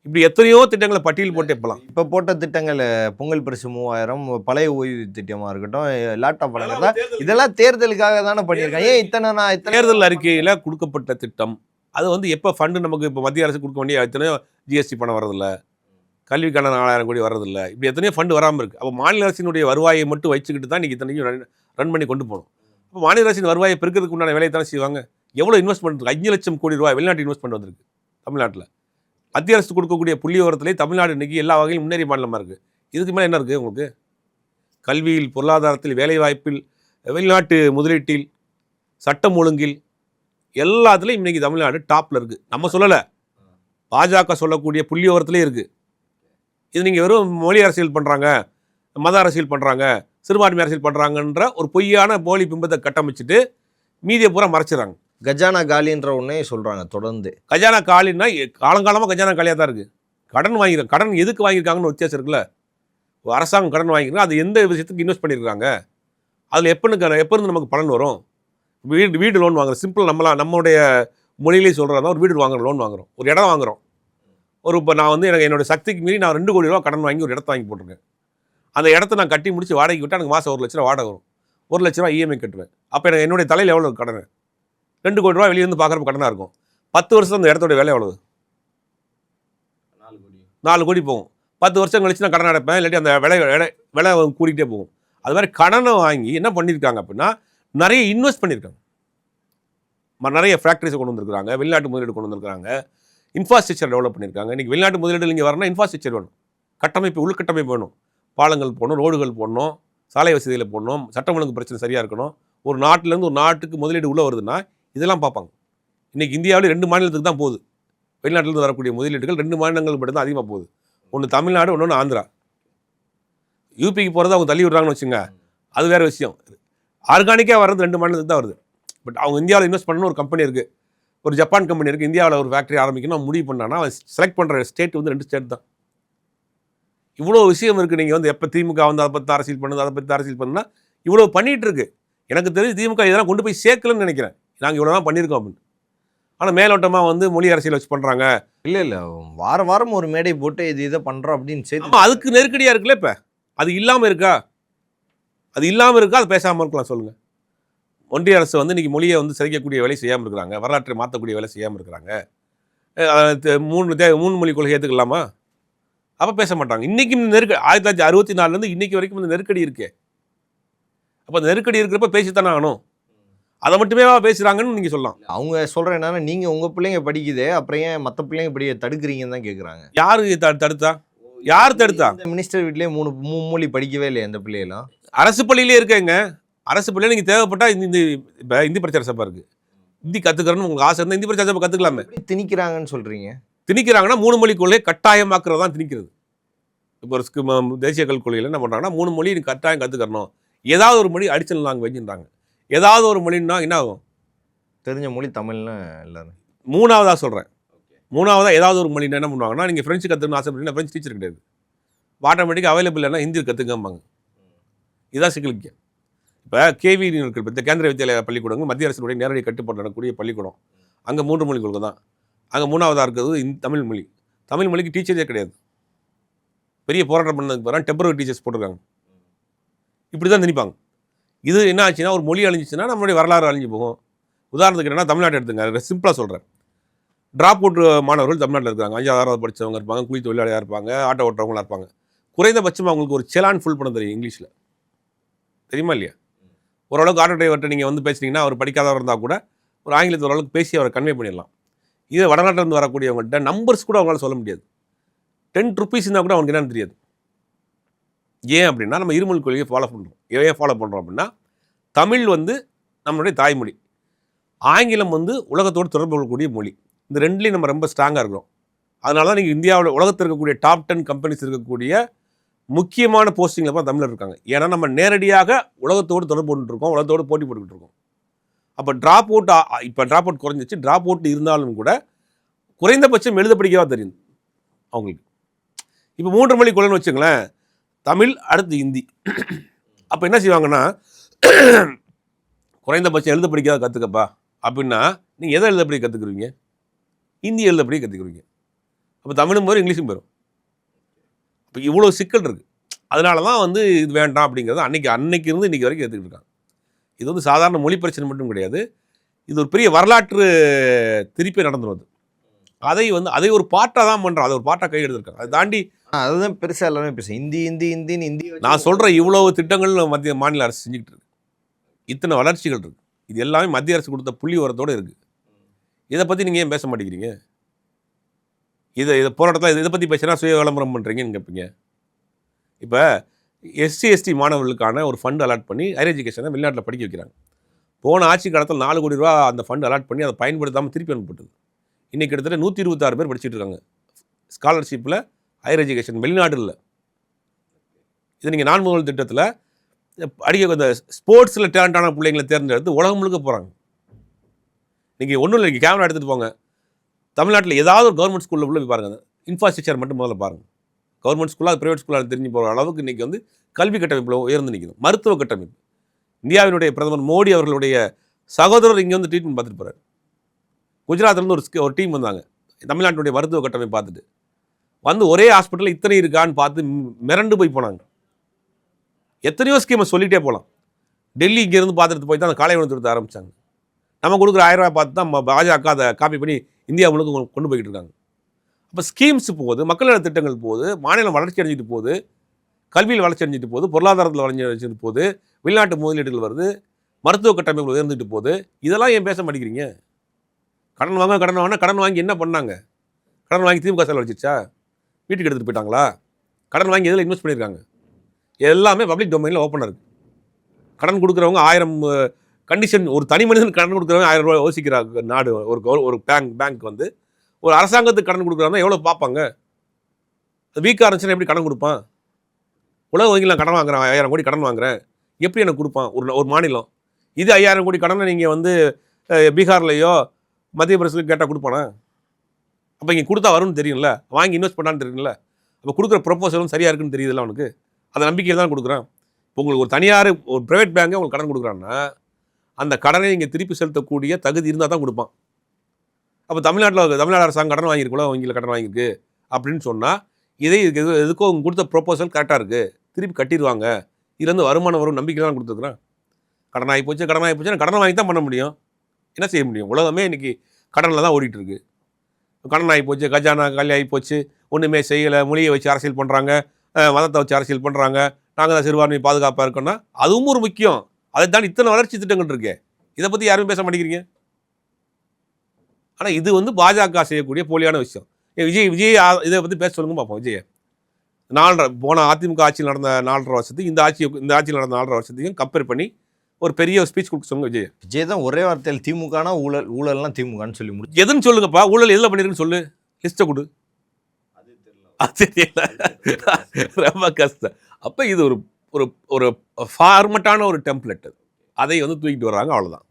இப்படி எத்தனையோ திட்டங்களை பட்டியல் போட்டு போகலாம். இப்போ போட்ட திட்டங்கள் பொங்கல் பரிசு 3000, பழைய ஓய்வு திட்டமாக இருக்கட்டும், லேப்டாப் வழங்கலாம், இதெல்லாம் தேர்தலுக்காக தானே பண்ணியிருக்காங்க. ஏன் இத்தனை தேர்தல் அறிக்கையில் கொடுக்கப்பட்ட திட்டம் அது வந்து எப்போ ஃபண்டு நமக்கு இப்போ மத்திய அரசு கொடுக்க வேண்டிய எத்தனையோ ஜிஎஸ்டி பணம் வரதில்லை, கல்விக்கான 4000 கோடி வரதில்லை, இப்படி எத்தனையோ ஃபண்டு வராமல் இருக்குது. அப்போ மாநில அரசினுடைய வருவாயை மட்டும் வச்சுக்கிட்டு தான் இன்றைக்கி இத்தனையும் ரன் பண்ணி கொண்டு போகணும். அப்போ மாநில அரசின் வருவாயை பெருக்கிறதுக்கு உண்டான வேலையை தானே செய்வாங்க. எவ்வளோ இன்வெஸ்ட்மெண்ட் இருக்குது? 5 லட்சம் கோடி ரூபாய் வெளிநாட்டு இன்வெஸ்ட்மெண்ட் வந்திருக்கு தமிழ்நாட்டில். மத்திய அரசு கொடுக்கக்கூடிய புள்ளி விவரத்திலே தமிழ்நாடு இன்றைக்கி எல்லா வகையிலும் முன்னேறிய மாநிலமாக இருக்குது. இதுக்கு மேலே என்ன இருக்குது உங்களுக்கு? கல்வியில், பொருளாதாரத்தில், வேலைவாய்ப்பில், வெளிநாட்டு முதலீட்டில், சட்டம் ஒழுங்கில், எல்லாத்துலேயும் இன்றைக்கி தமிழ்நாடு டாப்பில் இருக்குது. நம்ம சொல்லலை, பாஜக சொல்லக்கூடிய புள்ளி விவரத்திலே இருக்குது. இது நீங்கள் வெறும் மொழி அரசியல் பண்ணுறாங்க, மத அரசியல் பண்ணுறாங்க, சிறுபான்மை அரசியல் பண்ணுறாங்கன்ற ஒரு பொய்யான போலி பிம்பத்தை கட்டமைச்சிட்டு மீதியை பூரா மறைச்சிடறாங்க. கஜானா காலின்ற ஒன்றே சொல்கிறாங்க தொடர்ந்து. கஜானா காலின்னா காலங்காலமாக கஜானா காலியாக தான் இருக்குது. கடன் வாங்கிக்கிறோம், கடன் எதுக்கு வாங்கியிருக்காங்கன்னு வித்தியாசம் இருக்குல்ல. அரசாங்கம் கடன் வாங்கிக்கிறோம், அது எந்த விஷயத்துக்கு இன்வெஸ்ட் பண்ணியிருக்காங்க, அதில் எப்போ இருந்து நமக்கு பலன் வரும்? வீடு லோன் வாங்குறோம், சிம்பிள் நம்மளுடைய மொழியிலே சொல்கிறதா, ஒரு வீடு வாங்குறோம், லோன் வாங்குகிறோம், ஒரு இடம் வாங்குகிறோம். இப்போ நான் வந்து என்னோடய சக்திக்கு மீறி நான் 2 கோடி ரூபா கடன் வாங்கி ஒரு இடத்த வாங்கி போட்டிருக்கேன். அந்த இடத்த நான் கட்டி முடிச்சு வாடகைக்கு விட்டால் எனக்கு மாதம் 1 லட்ச ரூபா வாடகை வரும். 1 லட்ச ரூபா இஎம்ஐ கட்டுவேன். அப்போ எனக்கு என்னுடைய தலையில் எவ்வளோ கடன்? 2 கோடி ரூபா வெளியிருந்து பார்க்குறப்ப கடனாக இருக்கும். 10 வருஷம் அந்த இடத்தோட விலை எவ்வளவு? 4 கோடி போகும். 10 வருஷம் கழிச்சு நான் கடன் அடைப்பேன், இல்லாட்டி அந்த விலை கூடிக்கிட்டே போகும். அது மாதிரி கடனை வாங்கி என்ன பண்ணியிருக்காங்க அப்படின்னா, நிறைய இன்வெஸ்ட் பண்ணியிருக்காங்க. நிறைய ஃபேக்ட்ரிஸை கொண்டு வந்திருக்காங்க, வெளிநாட்டு முதலீடு கொண்டு வந்திருக்காங்க, இன்ஃப்ராஸ்ட்ரக்சர் டெவலப் பண்ணியிருக்காங்க. இன்றைக்கி வெளிநாட்டு முதலீடு இங்கே வரணும்னா இன்ஃப்ராஸ்ட்ரக்சர் வேணும், கட்டமைப்பு, உள்கட்டமைப்பு வேணும். பாலங்கள் போடணும், ரோடுகள் போடணும், சாலை வசதியில் போடணும், சட்டம் ஒழுங்கு பிரச்சனை சரியாக இருக்கணும். ஒரு நாட்டிலேருந்து ஒரு நாட்டுக்கு முதலீடு உள்ளே வருதுன்னா இதெல்லாம் பார்ப்பாங்க. இன்றைக்கி இந்தியாவில் 2 மாநிலத்துக்கு தான் போகுது. வெளிநாட்டிலேருந்து வரக்கூடிய முதலீடுகள் 2 மாநிலங்கள் மட்டும் தான் அதிகமாக போகுது. ஒன்று தமிழ்நாடு, ஒன்று ஆந்திரா. யூபிக்கு போகிறத அவங்க தள்ளி விட்றாங்கன்னு வச்சுங்க, அது வேறு விஷயம். ஆர்கானிக்காக வர்றது 2 மாநிலத்துக்கு தான் வருது. பட் அவங்க இந்தியாவில் இன்வெஸ்ட் பண்ணணும், ஒரு கம்பெனி இருக்குது, ஒரு ஜப்பான் கம்பெனி இருக்குது, இந்தியாவில் ஒரு ஃபேக்ட்ரி ஆரம்பிக்கணும் முடிவு பண்ணான்னா அவன் செலக்ட் பண்ணுற ஸ்டேட் வந்து 2 ஸ்டேட் தான். இவ்வளோ விஷயம் இருக்குது. நீங்கள் வந்து எப்போ திமுக வந்து அதை பற்றி அரசியல் பண்ணுது, அதை பற்றி அரசியல் பண்ணுன்னா இவ்வளோ பண்ணிகிட்டு இருக்கு. எனக்கு தெரிஞ்சு திமுக இதெல்லாம் கொண்டு போய் சேர்க்கலன்னு நினைக்கிறேன். நாங்கள் இவ்வளோ தான் பண்ணியிருக்கோம் அப்படின்னு. ஆனால் மேலோட்டமாக வந்து மொழி அரசியல் வச்சு பண்ணுறாங்க. இல்ல வாரம் ஒரு மேடை போட்டு இதை பண்றோம் அப்படின்னு சேர்த்து ஆமாம், அதுக்கு நெருக்கடியாக இருக்குல்ல. இப்போ அது இல்லாமல் இருக்கா? அது இல்லாமல் இருக்கா? அது பேசாமல் இருக்கலாம் சொல்லுங்கள். ஒன்றிய அரசு வந்து இன்றைக்கி மொழியை வந்து சிதைக்கக்கூடிய வேலை செய்யாமல் இருக்கிறாங்க, வரலாற்றை மாற்றக்கூடிய வேலை செய்யாமல் இருக்கிறாங்க. மூணு மொழி கொள்கை ஏற்றுக்கலாமா? அப்போ பேச மாட்டாங்க. இன்றைக்கும் இந்த நெருக்கடி 1964 இன்றைக்கி வரைக்கும் இந்த நெருக்கடி இருக்கே. அப்போ அந்த நெருக்கடி இருக்கிறப்ப பேசித்தானே ஆகணும். அதை மட்டுமே பேசுகிறாங்கன்னு நீங்கள் சொல்லலாம். அவங்க சொல்ற என்னன்னா, நீங்க உங்க பிள்ளைங்க படிக்குதே, அப்புறம் ஏன் மற்ற பிள்ளைங்க இப்படி தடுக்கிறீங்கன்னு தான் கேட்குறாங்க. யாரு தடுத்தா? யார் தடுத்தா? இந்த மினிஸ்டர் வீட்லேயே மூணு படிக்கவே இல்லையா அந்த பிள்ளையெல்லாம்? அரசு பள்ளியிலே இருக்கேங்க. அரசு பள்ளியில் நீங்கள் தேவைப்பட்டால் இப்போ இந்தி பிரச்சார சபை இருக்குது. ஹிந்தி கற்றுக்கிறன்னு உங்களுக்கு ஆசை இருந்தால் இந்தி பிரச்சார சபை கற்றுக்கலாமே. திணிக்கிறாங்கன்னு சொல்றீங்க. திணிக்கிறாங்கன்னா 3 மொழி கொள்கை கட்டாயமாக்குறது தான் திணிக்கிறது. இப்போ ஒரு தேசிய கல்விக் கொள்கையில் என்ன பண்ணுறாங்கன்னா 3 மொழி கட்டாயம் கற்றுக்கணும். ஏதாவது ஒரு மொழி அடிஷனல் லாங்குவேஜ்ன்றாங்க. ஏதாவது ஒரு மொழின்னா என்ன ஆகும்? தெரிஞ்ச மொழி தமிழ்னு எல்லாரும். மூணாவதாக சொல்கிறேன். மூணாவதாக ஏதாவது ஒரு மொழின்னா என்ன பண்ணுவாங்கன்னா, நீங்கள் ஃப்ரெஞ்சு கற்றுக்கணும்னு ஆசைப்பட்டீங்கன்னா ஃப்ரெஞ்சு டீச்சர் கிடையாது. ஆட்டோமேட்டிக்காக அவைலபிள் இல்லைன்னா ஹிந்தி கற்றுக்கம்பாங்க. இதுதான் சிக்கலுக்கு. இப்போ கேவி இருக்கிற இந்த கேந்திர வித்யாலயா பள்ளிக்கூடங்கள் மத்திய அரசினுடைய நேரடி கட்டுப்பாடு நடக்கக்கூடிய பள்ளிக்கூடம். அங்கே 3 மொழி கொள்கை தான். அங்கே மூணாவதாக இருக்கிறது தமிழ் மொழி. தமிழ் மொழிக்கு டீச்சரே கிடையாது. பெரிய போராட்டம் பண்ணதுக்கு பிறகு டெம்பரரி டீச்சர்ஸ் போட்டிருக்காங்க. இப்படி தான் திணிப்பாங்க. இது என்ன ஆச்சுன்னா, ஒரு மொழி அழிஞ்சிச்சுன்னா நம்மளுடைய வரலாறு அழிஞ்சு போகும். உதாரணத்துக்கு என்னன்னா, தமிழ்நாட்டை எடுத்துங்க. சிம்பிளாக சொல்கிறேன். ட்ராப் அவுட் மாணவர்கள் தமிழ்நாட்டில் இருக்காங்க. 5வது 6வது படித்தவங்க இருப்பாங்க, கூலி தொழிலாளியாக இருப்பாங்க, ஆட்டோ ஓட்டுறவங்களாக இருப்பாங்க. குறைந்தபட்சமாக அவங்களுக்கு ஒரு செலான் ஃபுல் பண்ண தெரியும் இங்கிலீஷில். தெரியுமா இல்லையா? ஓரளவுக்கு ஆட்டோ டிரைவர்கிட்ட நீங்கள் வந்து பேசுனீங்கன்னா, அவர் படிக்காதவர் இருந்தால் கூட ஒரு ஆங்கிலத்தில் ஓரளவுக்கு பேசி அவரை கன்வே பண்ணிடலாம். இதே வடநாட்டிலேருந்து வரக்கூடியவங்கள்ட்ட நம்பர்ஸ் கூட அவங்களால சொல்ல முடியாது. 10 rupees இருந்தால் கூட அவனுக்கு என்னன்னு தெரியாது. ஏன் அப்படின்னா, நம்ம இருமொழி கொள்கையை ஃபாலோ பண்ணுறோம். ஏன் ஃபாலோ பண்ணுறோம் அப்படின்னா, தமிழ் வந்து நம்மளுடைய தாய்மொழி, ஆங்கிலம் வந்து உலகத்தோடு தொடர்பு கொள்ளக்கூடிய மொழி. இந்த ரெண்டுலேயும் நம்ம ரொம்ப ஸ்ட்ராங்காக இருக்கிறோம். அதனால தான் நீங்கள் இந்தியாவில் உலகத்தில் இருக்கக்கூடிய டாப் 10 கம்பெனிஸ் இருக்கக்கூடிய முக்கியமான போஸ்டிங்கில் தான் தமிழர் இருக்காங்க. ஏன்னா நம்ம நேரடியாக உலகத்தோடு தொடர்பு கொண்டுருக்கோம், உலகத்தோடு போட்டி போட்டுக்கிட்டு இருக்கோம். அப்போ ட்ராப் அவுட் குறைஞ்சிச்சு. ட்ராப் அவுட் இருந்தாலும் கூட குறைந்தபட்சம் எழுத படிக்கவா தெரியும் அவங்களுக்கு. இப்போ 3 மொழி கொள்கைன்னு வச்சுங்களேன், தமிழ் அடுத்து ஹிந்தி. அப்போ என்ன செய்வாங்கன்னா, குறைந்தபட்சம் எழுத படிக்காத கற்றுக்கப்பா அப்படின்னா, நீங்கள் எதை எழுத படிக்க கற்றுக்குறீங்க? ஹிந்தி எழுத படிக்க கற்றுக்குறீங்க. அப்போ தமிழும் போயிடும், இங்கிலீஷும் போயிடும். இப்போ இவ்வளோ சிக்கல் இருக்குது. அதனால தான் வந்து இது வேண்டாம் அப்படிங்கிறது அன்னைக்கு இருந்து இன்றைக்கி வரைக்கும் எடுத்துக்கிட்டு இருக்காங்க. இது வந்து சாதாரண மொழி பிரச்சனை மட்டும் கிடையாது. இது ஒரு பெரிய வரலாற்று திருப்பி நடந்துருவது. அதை ஒரு பாட்டாக தான் பண்ணுறோம். அதை ஒரு பாட்டாக கை எடுத்துருக்காங்க. அதை தாண்டி அதுதான் பெருசாக எல்லாமே பேசும். ஹிந்தி நான் சொல்கிற இவ்வளவு திட்டங்கள் மாநில அரசு செஞ்சுக்கிட்டு இருக்கு. இத்தனை வளர்ச்சிகள் இருக்குது. இது எல்லாமே மத்திய அரசு கொடுத்த புள்ளி உரத்தோடு இருக்குது. இதை பற்றி நீங்கள் ஏன் பேச மாட்டேங்கிறீங்க? இதை போராட்டத்தில் இதை பற்றி பேசினா சுய விளம்பரம் பண்ணுறீங்கன்னு கேட்பீங்க. இப்போ SC/ST மாணவர்களுக்கான ஒரு ஃபண்ட் அலாட் பண்ணி ஹையர் எஜுகேஷனை வெளிநாட்டில் படிக்க வைக்கிறாங்க. போன ஆட்சி காலத்தில் 4 கோடி ரூபா அந்த ஃபண்ட் அலாட் பண்ணி அதை பயன்படுத்தாமல் திருப்பி அனுப்பப்பட்டது. இன்றைக்கி கிட்டத்தட்ட 126 பேர் படிச்சுட்டு இருக்காங்க ஸ்காலர்ஷிப்பில் ஹையர் எஜுகேஷன் வெளிநாட்டில். இது நீங்கள் நான் முதல் திட்டத்தில் இந்த ஸ்போர்ட்ஸில் டேலண்டான பிள்ளைங்களை தேர்ந்தெடுத்து உலகம் முழுக்க போகிறாங்க. நீங்கள் ஒன்றும் இல்லை, நீங்கள் கேமரா எடுத்துகிட்டு போங்க. தமிழ்நாட்டில் ஏதாவது ஒரு கவர்மெண்ட் ஸ்கூலில் உள்ள போய் பாருங்கள். இன்ஃப்ராஸ்ட்ரக்சர் மட்டும் முதல்ல பாருங்கள். கவர்மெண்ட் ஸ்கூலாக ப்ரைவேட் ஸ்கூலாக தெரிஞ்சு போகிற அளவுக்கு இன்றைக்கி வந்து கல்வி கட்டமைப்பில் உயர்ந்து நிற்கணும். மருத்துவ கட்டமைப்பு, இந்தியாவினுடைய பிரதமர் மோடி அவர்களுடைய சகோதரர் இங்கே வந்து ட்ரீட்மெண்ட் பார்த்துட்டு போகிறார். குஜராத்லேருந்து ஒரு டீம் வந்தாங்க, தமிழ்நாட்டினுடைய மருத்துவ கட்டமைப்பு பார்த்துட்டு வந்து ஒரே ஹாஸ்பிட்டலில் இத்தனை இருக்கான்னு பார்த்து மிரண்டு போய் போனாங்க. எத்தனையோ ஸ்கீமை சொல்லிகிட்டே போகலாம். டெல்லி இங்கேருந்து பார்த்துட்டு போய் தான் அந்த காலை உணவு திட்டத்தை ஆரம்பித்தாங்க. நம்ம கொடுக்குற 1000 ரூபாய் பார்த்து தான் பாஜக அதை காப்பி பண்ணி இந்தியா முழுக்க கொண்டு போய்கிட்டு இருக்காங்க. அப்போ ஸ்கீம்ஸ் போகுது, மக்கள் நல திட்டங்கள் போகுது, மாநிலம் வளர்ச்சி அடைஞ்சிட்டு போகுது, கல்வியில் வளர்ச்சி அடைஞ்சிட்டு போகுது, பொருளாதாரத்தில் வளர்ச்சி அடைஞ்சிட்டு போகுது, வெளிநாட்டு முதலீடுகள் வருது, மருத்துவ கட்டமைப்பு உயர்ந்துட்டு போகுது. இதெல்லாம் ஏன் பேச மாட்டேங்கிறீங்க? கடன் வாங்கி என்ன பண்ணாங்க? கடன் வாங்கி திமுக செலவழிச்சிச்சா? வீட்டுக்கு எடுத்துகிட்டு போயிட்டாங்களா? கடன் வாங்கி எதில் இன்வெஸ்ட் பண்ணியிருக்காங்க? எல்லாமே பப்ளிக் டொமைனில் ஓப்பனாக இருக்குது. கடன் கொடுக்குறவங்க 1000 கண்டிஷன், ஒரு தனி மனிதன் கடன் கொடுக்குறவங்க 1000 ரூபாய் யோசிக்கிறாங்க. நாடு ஒரு பேங்க் வந்து ஒரு அரசாங்கத்துக்கு கடன் கொடுக்குறாங்கன்னா எவ்வளோ பார்ப்பாங்க? வீக்காக இருந்துச்சுன்னா எப்படி கடன் கொடுப்பான்? உலக வங்கியில் நான் கடன் வாங்குறேன், 1000 கோடி கடன் வாங்குறேன், எப்படி எனக்கு கொடுப்பான் ஒரு மாநிலம்? இது 5000 கோடி கடனை நீங்கள் வந்து பீகார்லையோ மத்திய பிரதேசத்துக்கு கேட்டால் கொடுப்பானா? அப்போ இங்கே கொடுத்தா வரும்னு தெரியும்ல, வாங்கி இன்வெஸ்ட் பண்ணான்னு தெரியும்ல. அப்போ கொடுக்குற ப்ரொப்போசலும் சரியாக இருக்குன்னு தெரியுதுல்ல அவனுக்கு. அதை நம்பிக்கையில் தான் கொடுக்குறான். இப்போ உங்களுக்கு ஒரு ப்ரைவேட் பேங்கே உங்களுக்கு கடன் கொடுக்குறான்னா அந்த கடனை இங்கே திருப்பி செலுத்தக்கூடிய தகுதி இருந்தால் தான் கொடுப்பான். அப்போ தமிழ்நாடு அரசாங்கம் கடன் வாங்கியிருக்கோம், வங்கியில் கடன் வாங்கியிருக்கு அப்படின்னு சொன்னால் எதுக்கோ அவங்க கொடுத்த ப்ரொப்போசல் கரெக்டாக இருக்குது, திருப்பி கட்டிடுவாங்க, இதுலேருந்து வருமானம் வரும் நம்பிக்கை தான் கொடுத்துருக்குறேன். கடன் ஆகி போச்சு கடன் வாங்கி தான் பண்ண முடியும். என்ன செய்ய முடியும்? உலகமே இன்றைக்கி கடனில் தான் ஓடிட்டுருக்கு. கடன் ஆகி போச்சு, கஜானா காலி ஆகி போச்சு, ஒன்றுமே செய்யலை, மொழியை வச்சு அரசியல் பண்ணுறாங்க, மதத்தை வச்சு அரசியல் பண்ணுறாங்க, நாங்கள் தான் சிறுபான்மை பாதுகாப்பாக இருக்கோன்னா அதுவும் ஒரு முக்கியம். அதை தான் இத்தனை வளர்ச்சி திட்டங்கள் இருக்கே, இதை பற்றி யாரும் பேச மாட்டேங்கிறீங்க. ஆனால் இது வந்து பாஜக செய்யக்கூடிய போலியான விஷயம். விஜய் இதை பற்றி பேச சொல்லுங்க பார்ப்போம். விஜய் போன அதிமுக ஆட்சியில் நடந்த 4.5 வருஷத்துக்கு இந்த ஆட்சியில் நடந்த 4.5 வருஷத்தையும் கம்பேர் பண்ணி ஒரு பெரிய ஸ்பீச் கொடுக்க சொல்லுங்க. விஜய் தான் ஒரே வார்த்தையில் திமுகனா ஊழல்லாம் திமுகன்னு சொல்லி முடிச்சு. எதுன்னு சொல்லுங்கப்பா, ஊழல் எதில் பண்ணிருக்குன்னு சொல்லு, லிஸ்ட்டை கொடு. அது தெரியல, ரொம்ப கஷ்டம். அப்போ இது ஒரு ஒரு ஒரு ஃபார்மட்டான ஒரு டெம்ப்ளெட், அதை வந்து தூக்கிட்டு வர்றாங்க, அவ்வளோதான்.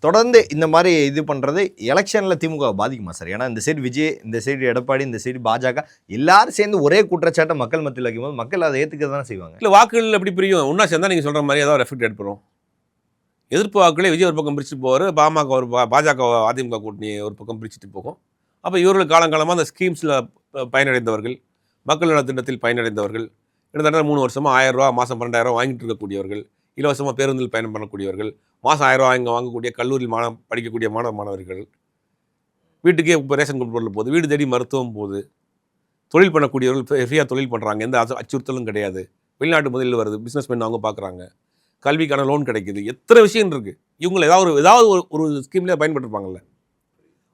தொடர்ந்து இந்த மாதிரி இது பண்ணுறது எலெக்ஷனில் திமுக பாதிக்குமா சார்? ஏன்னா இந்த சைடு விஜய், இந்த சைடு எடப்பாடி, இந்த சைடு பாஜக எல்லாரும் சேர்ந்து ஒரே குற்றச்சாட்டை மக்கள் மத்தியில் வைக்கும்போது மக்கள் அதை ஏற்றுக்க தானே செய்வாங்க. இல்லை, வாக்குகள் எப்படி பிரியும்? ஒன்றா சேர்ந்தால் நீங்கள் சொல்கிற மாதிரி ஏதாவது எஃபெக்ட் ஏற்படும். எதிர்ப்பு வாக்குகளே விஜய் ஒரு பக்கம் பிரிச்சுட்டு போவார், பாஜக அதிமுக கூட்டணி ஒரு பக்கம் பிரிச்சுட்டு போகும். அப்போ இவர்கள் காலங்காலமாக அந்த ஸ்கீம்ஸில் பயனடைந்தவர்கள், மக்கள் நலத்திட்டத்தில் பயனடைந்தவர்கள், கிட்டத்தட்ட 3 வருஷமாக 1000 ரூபா மாதம் 12,000 வாங்கிட்டு இருக்கக்கூடியவர்கள், இலவசமாக பேருந்தில் பயணம் பண்ணக்கூடியவர்கள், மாதம் 1000 ரூபா இங்கே வாங்கக்கூடிய கல்லூரியில் படிக்கக்கூடிய மாணவர்கள், வீட்டுக்கே இப்போ ரேஷன் பொருள் போகுது, வீடு தேடி மருத்துவம் போகுது, தொழில் பண்ணக்கூடியவர்கள் ஃப்ரீயாக தொழில் பண்ணுறாங்க, எந்த அச்சுறுத்தலும் கிடையாது, வெளிநாட்டு முதலில் வருது, பிஸ்னஸ் பண்ண அவங்க பார்க்குறாங்க, கல்விக்கான லோன் கிடைக்குது, எத்தனை விஷயம் இருக்குது. இவங்களை ஏதாவது ஒரு ஸ்கீம்லேயே பயன்பட்டுருப்பாங்கல்ல,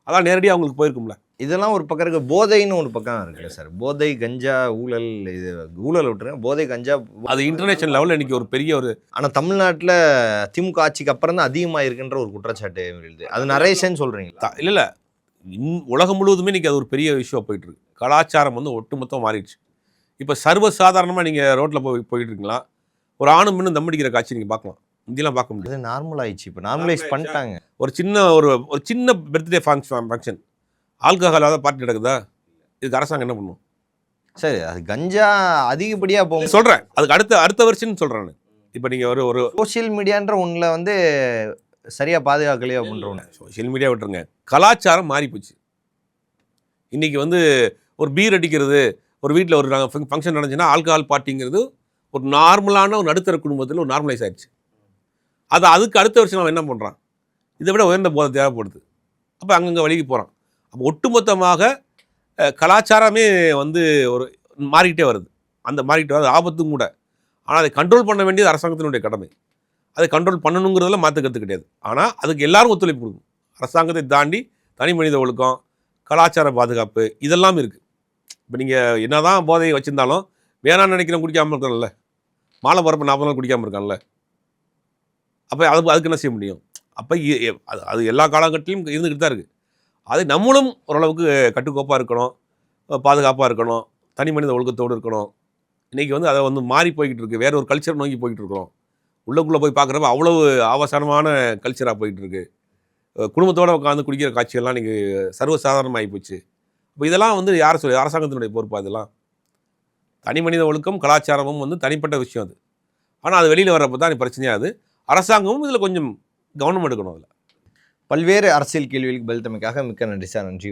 அதான் நேரடியாக அவங்களுக்கு போயிருக்கும்ல. இதெல்லாம் ஒரு பக்கம் இருக்குது. போதைன்னு ஒரு பக்கம் இருக்குல்ல சார், போதை கஞ்சா ஊழல், இது ஊழல் விட்டுருங்க, போதை கஞ்சா அது இன்டர்நேஷனல் லெவலில் இன்றைக்கி ஒரு பெரிய ஒரு. ஆனால் தமிழ்நாட்டில் திமுக ஆட்சிக்கு அப்புறம் தான் அதிகமாக இருக்குன்ற ஒரு குற்றச்சாட்டு எழுது. அது நரேஷன் சொல்கிறீங்களா? இல்லை, உலகம் முழுவதுமே இன்றைக்கி அது ஒரு பெரிய விஷயம் போயிட்டுருக்கு. கலாச்சாரம் வந்து ஒட்டுமொத்தம் மாறிடுச்சு. இப்போ சர்வசாதாரணமாக நீங்கள் ரோட்டில் போயிட்டு இருக்கீங்களா, ஒரு ஆணும் இன்னும் தம்மடிக்கிற காட்சி நீங்கள் பார்க்கலாம், இங்கெல்லாம் பார்க்க முடியாது. அது நார்மல் ஆயிடுச்சு, இப்போ நார்மலைஸ் பண்ணிட்டாங்க. ஒரு சின்ன பர்த்டே ஃபங்க்ஷன் ஆல்கஹாலாக பார்ட்டி நடக்குதா, இதுக்கு அரசாங்கம் என்ன பண்ணும்? சரி, அது கஞ்சா அதிகப்படியாக போகும் சொல்கிறேன், அதுக்கு அடுத்த வருஷம்னு சொல்கிறேன். இப்போ நீங்கள் ஒரு சோஷியல் மீடியான்ற ஒன்றில் வந்து சரியாக பாதுகாக்கலையோ அப்படின்ற ஒன்று. சோஷியல் மீடியா விட்டுருங்க, கலாச்சாரம் மாறி போச்சு. இன்றைக்கி வந்து ஒரு பீர் அடிக்கிறது, ஒரு வீட்டில் ஒரு ஃபங்க்ஷன் நடந்துச்சுன்னா ஆல்கஹால் பார்ட்டிங்கிறது ஒரு நார்மலான ஒரு நடுத்தர குடும்பத்தில் ஒரு நார்மலைஸ் ஆயிடுச்சு. அதுக்கு அடுத்த வருஷம் அவன் என்ன பண்ணுறான், இதை விட உயர்ந்த போதை தேவைப்படுது. அப்போ அங்கங்கே வழிக்கு போகிறான். அப்போ ஒட்டுமொத்தமாக கலாச்சாரமே வந்து ஒரு மாறிக்கிட்டே வருது. அந்த மாறிக்கிட்டே வருது ஆபத்தும் கூட. ஆனால் அதை கண்ட்ரோல் பண்ண வேண்டியது அரசாங்கத்தினுடைய கடமை. அதை கண்ட்ரோல் பண்ணணுங்கிறதெல்லாம் மாற்றுக்கிறது கிடையாது. ஆனால் அதுக்கு எல்லாரும் ஒத்துழைப்பு கொடுக்கணும். அரசாங்கத்தை தாண்டி தனி மனித ஒழுக்கம், கலாச்சார பாதுகாப்பு, இதெல்லாம் இருக்குது. இப்போ நீங்கள் என்ன தான் போதையை வச்சுருந்தாலும் வேணான்னு நினைக்கிறவங்க குடிக்காமல் இருக்கான்ல, மாலை பரப்பு 40 நாள் குடிக்காமல் இருக்கான்ல, அப்போ அதுக்கு என்ன செய்ய முடியும்? அப்போ அது எல்லா காலகட்டத்திலும் இருந்துக்கிட்டு தான் இருக்குது. அது நம்மளும் ஓரளவுக்கு கட்டுக்கோப்பாக இருக்கணும், பாதுகாப்பாக இருக்கணும், தனி மனித ஒழுக்கத்தோடு இருக்கணும். இன்றைக்கி வந்து அதை வந்து மாறி போய்கிட்டு இருக்குது, வேற ஒரு கல்ச்சர் நோக்கி போய்கிட்டு இருக்கிறோம். உள்ளக்குள்ளே போய் பார்க்குறப்ப அவ்வளவு அவசரமான கல்ச்சராக போய்கிட்டு இருக்கு. குடும்பத்தோடு உட்காந்து குடிக்கிற காட்சிகள்லாம் இன்றைக்கி சர்வசாதாரணமாகி போச்சு. இப்போ இதெல்லாம் வந்து யார் சொல்லி, அரசாங்கத்தினுடைய பொறுப்பா? இதெல்லாம் தனி மனித ஒழுக்கம், கலாச்சாரமும் வந்து தனிப்பட்ட விஷயம் அது. ஆனால் அது வெளியில் வர்றப்போ தான் பிரச்சனையாது. அரசாங்கமும் இதில் கொஞ்சம் கவனம் எடுக்கணும். அதில் பல்வேறு அரசியல் கேள்விகளுக்கு பதில் தமைக்காக மிக்க நன்றி சார். நன்றி.